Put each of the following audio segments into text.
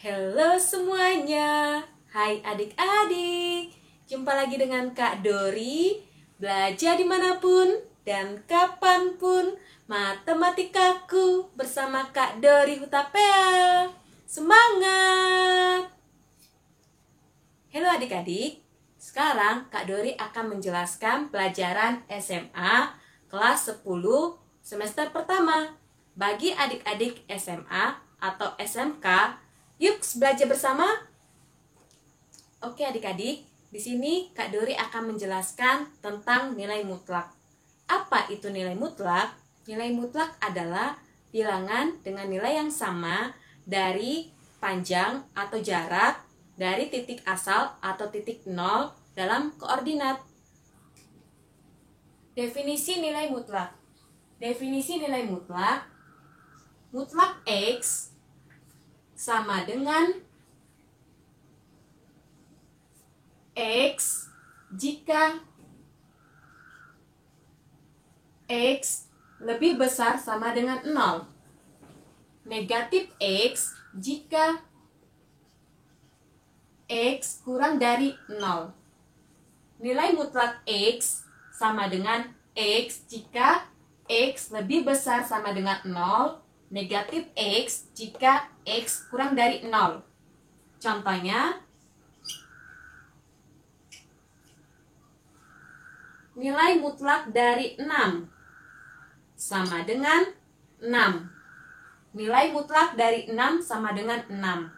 Halo semuanya, hai adik-adik. Jumpa lagi dengan Kak Dori. Belajar dimanapun dan kapanpun, matematikaku bersama Kak Dori Hutapea. Semangat! Halo adik-adik, sekarang Kak Dori akan menjelaskan pelajaran SMA kelas 10 semester pertama. Bagi adik-adik SMA atau SMK, yuk belajar bersama. Oke adik-adik, di sini Kak Dori akan menjelaskan tentang nilai mutlak. Apa itu nilai mutlak? Nilai mutlak adalah bilangan dengan nilai yang sama dari panjang atau jarak dari titik asal atau titik nol dalam koordinat. Definisi nilai mutlak. Definisi nilai mutlak. Mutlak X sama dengan X jika X lebih besar sama dengan 0. Negatif X jika X kurang dari 0. Nilai mutlak X sama dengan X jika X lebih besar sama dengan 0. Negatif X jika X kurang dari 0. Contohnya, nilai mutlak dari 6 sama dengan 6. Nilai mutlak dari 6 sama dengan 6.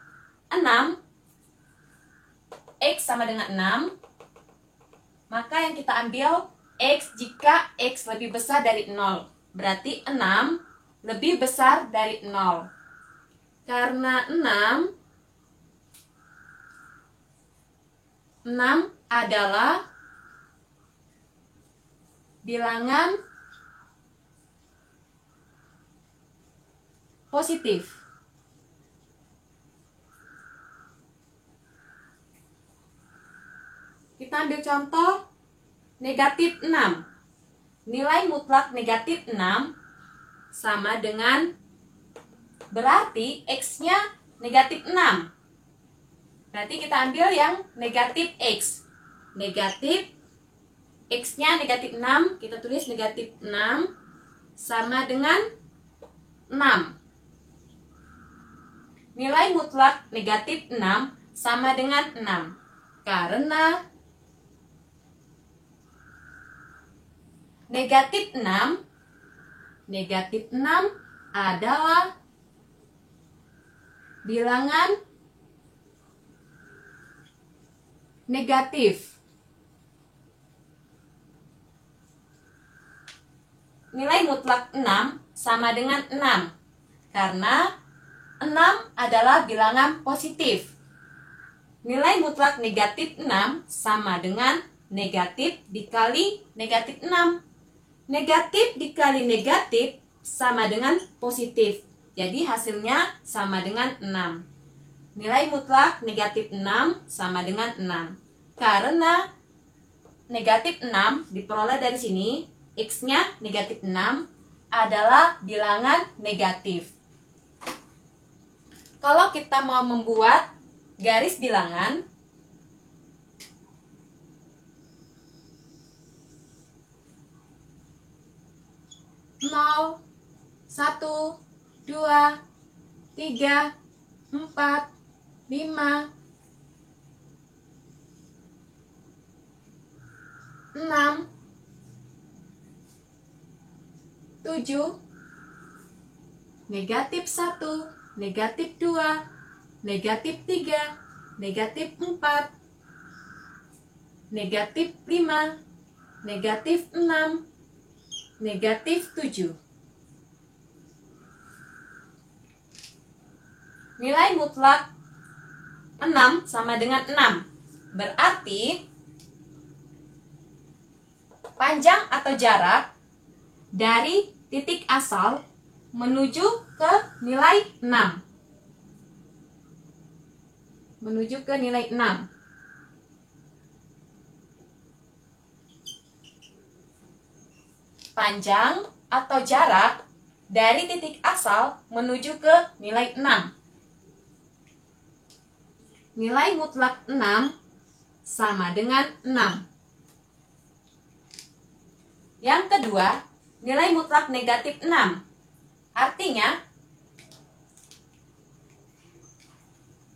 6, X sama dengan 6. Maka yang kita ambil X jika X lebih besar dari 0. Berarti 6 lebih besar dari 0. Karena 6 adalah bilangan positif. Kita ambil contoh negatif 6. Nilai mutlak negatif 6 sama dengan, berarti X-nya negatif 6. Berarti kita ambil yang negatif X. Negatif X-nya negatif 6, kita tulis negatif 6 sama dengan 6. Nilai mutlak negatif 6 sama dengan 6. Karena negatif 6 adalah bilangan negatif. Nilai mutlak 6 sama dengan 6. Karena 6 adalah bilangan positif. Nilai mutlak negatif 6 sama dengan negatif dikali negatif 6. Negatif dikali negatif sama dengan positif. Jadi hasilnya sama dengan 6. Nilai mutlak negatif 6 sama dengan 6. Karena negatif 6 diperoleh dari sini, X-nya negatif 6 adalah bilangan negatif. Kalau kita mau membuat garis bilangan, 0, 1, 2, 3, 4, 5, 6, 7, negatif 1, negatif 2, negatif 3, negatif 4, negatif 5, negatif 6, negatif 7. Nilai mutlak 6 sama dengan 6. Berarti panjang atau jarak dari titik asal menuju ke nilai 6. Menuju ke nilai 6. Panjang atau jarak dari titik asal menuju ke nilai 6. nilai mutlak 6 sama dengan 6. Yang kedua, nilai mutlak negatif 6. Artinya,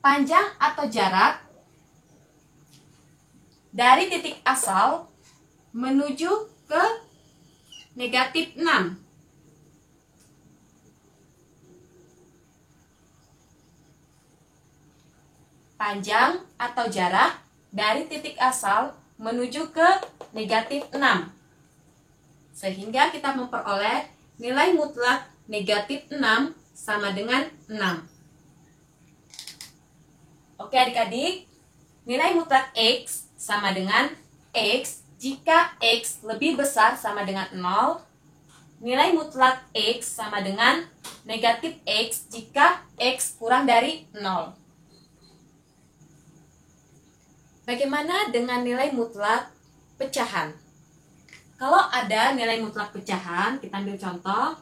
panjang atau jarak dari titik asal menuju ke negatif 6. Panjang atau jarak dari titik asal menuju ke negatif 6. Sehingga kita memperoleh nilai mutlak negatif 6 sama dengan 6. Oke adik-adik, nilai mutlak X sama dengan X jika X lebih besar sama dengan 0. Nilai mutlak X sama dengan negatif X jika X kurang dari 0. Bagaimana dengan nilai mutlak pecahan? Kalau ada nilai mutlak pecahan, kita ambil contoh.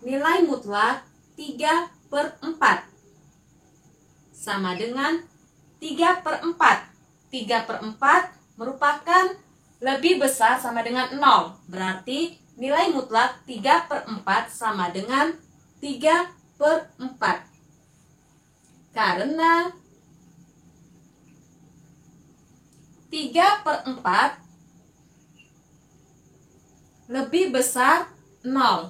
Nilai mutlak 3/4 sama dengan 3/4. 3/4 merupakan lebih besar sama dengan 0. Berarti nilai mutlak 3/4 sama dengan 3/4. Karena 3/4 lebih besar 0,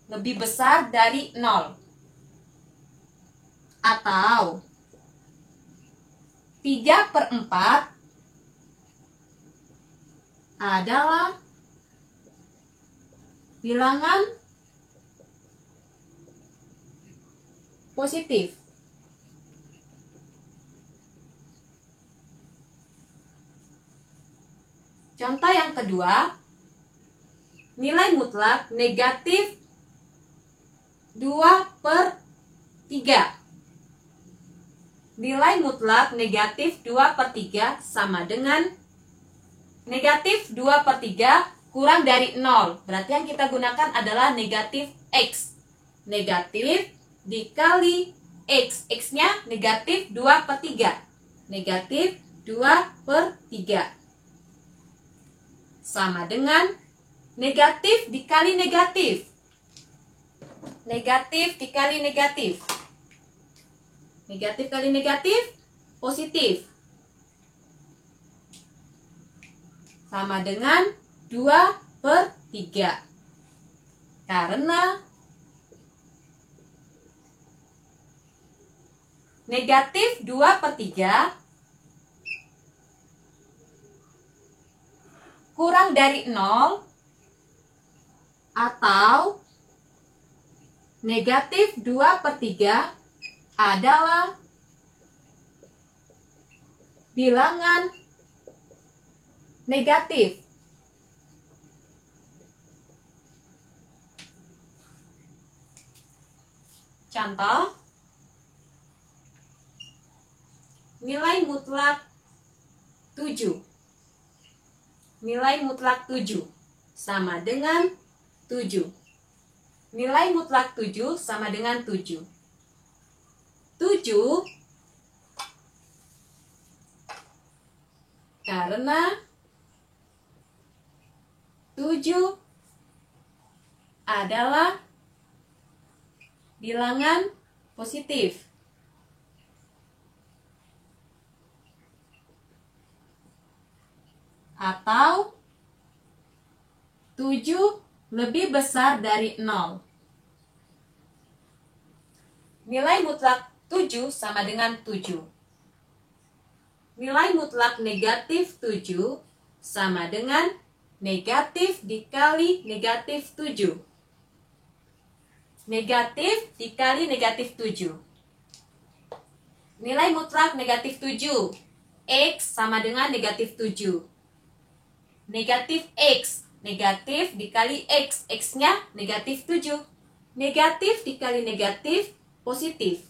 lebih besar dari 0. Atau 3/4 adalah bilangan positif. Contoh yang kedua, nilai mutlak negatif 2/3. Nilai mutlak negatif 2/3 sama dengan negatif 2/3 kurang dari 0. Berarti yang kita gunakan adalah negatif X. Negatif dikali X. X-nya negatif 2/3. Negatif 2/3. Sama dengan negatif dikali negatif. Negatif dikali negatif. Negatif kali negatif, positif. Sama dengan 2/3. Karena negatif 2/3 kurang dari 0 atau negatif 2/3 adalah bilangan negatif. Contoh, nilai mutlak 7. Nilai mutlak 7 sama dengan 7. Nilai mutlak 7 sama dengan 7. 7 karena 7 adalah bilangan positif. Atau 7 lebih besar dari 0. Nilai mutlak 7 sama dengan 7. Nilai mutlak negatif 7 sama dengan negatif dikali negatif 7. Negatif dikali negatif 7. Nilai mutlak negatif 7. X sama dengan negatif 7. Negatif X. Negatif dikali X. X-nya negatif 7. Negatif dikali negatif, positif.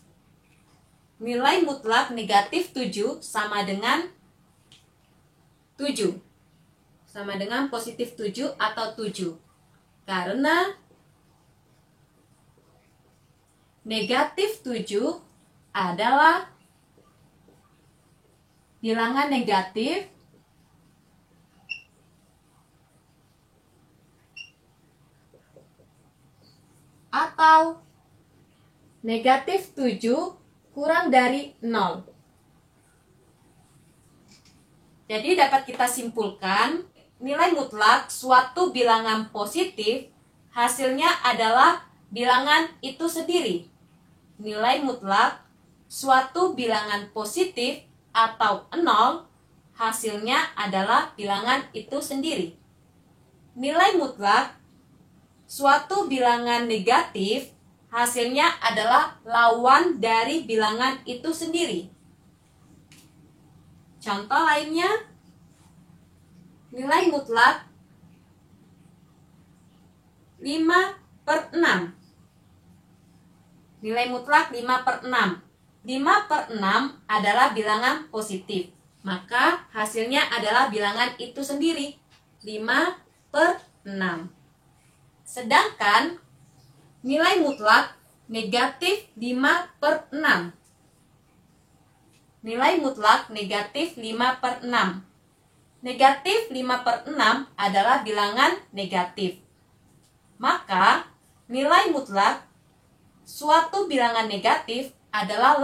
Nilai mutlak negatif 7 sama dengan 7. Sama dengan positif 7 atau 7. Karena negatif 7 adalah bilangan negatif atau negatif 7 kurang dari 0. Jadi dapat kita simpulkan, nilai mutlak suatu bilangan positif hasilnya adalah bilangan itu sendiri. Nilai mutlak suatu bilangan positif atau 0 hasilnya adalah bilangan itu sendiri. Nilai mutlak suatu bilangan negatif hasilnya adalah lawan dari bilangan itu sendiri. Contoh lainnya, nilai mutlak 5/6. Nilai mutlak 5/6. 5/6 adalah bilangan positif, maka hasilnya adalah bilangan itu sendiri, 5/6. Sedangkan nilai mutlak negatif 5/6. Nilai mutlak negatif 5/6. Negatif 5/6 adalah bilangan negatif. Maka nilai mutlak suatu bilangan negatif adalah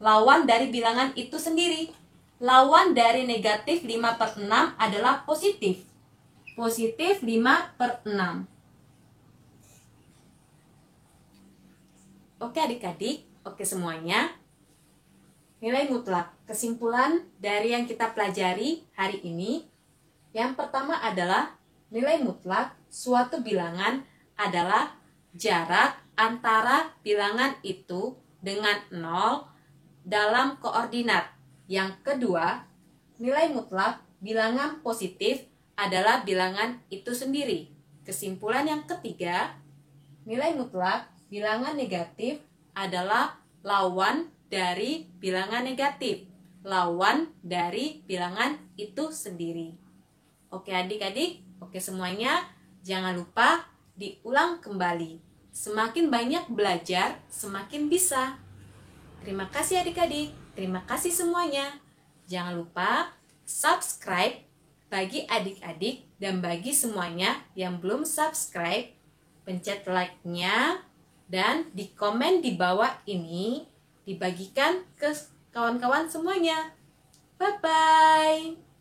lawan dari bilangan itu sendiri. Lawan dari negatif 5/6 adalah positif. Positif 5/6. Oke adik-adik, oke semuanya. Nilai mutlak, kesimpulan dari yang kita pelajari hari ini. Yang pertama adalah nilai mutlak suatu bilangan adalah jarak antara bilangan itu dengan 0 dalam koordinat. Yang kedua, nilai mutlak bilangan positif adalah bilangan itu sendiri. Kesimpulan yang ketiga, nilai mutlak bilangan negatif adalah lawan dari bilangan negatif, lawan dari bilangan itu sendiri. Oke adik-adik, oke semuanya, jangan lupa diulang kembali. Semakin banyak belajar, semakin bisa. Terima kasih adik-adik, terima kasih semuanya. Jangan lupa subscribe bagi adik-adik dan bagi semuanya yang belum subscribe, pencet like-nya dan di komen di bawah ini, dibagikan ke kawan-kawan semuanya. Bye-bye.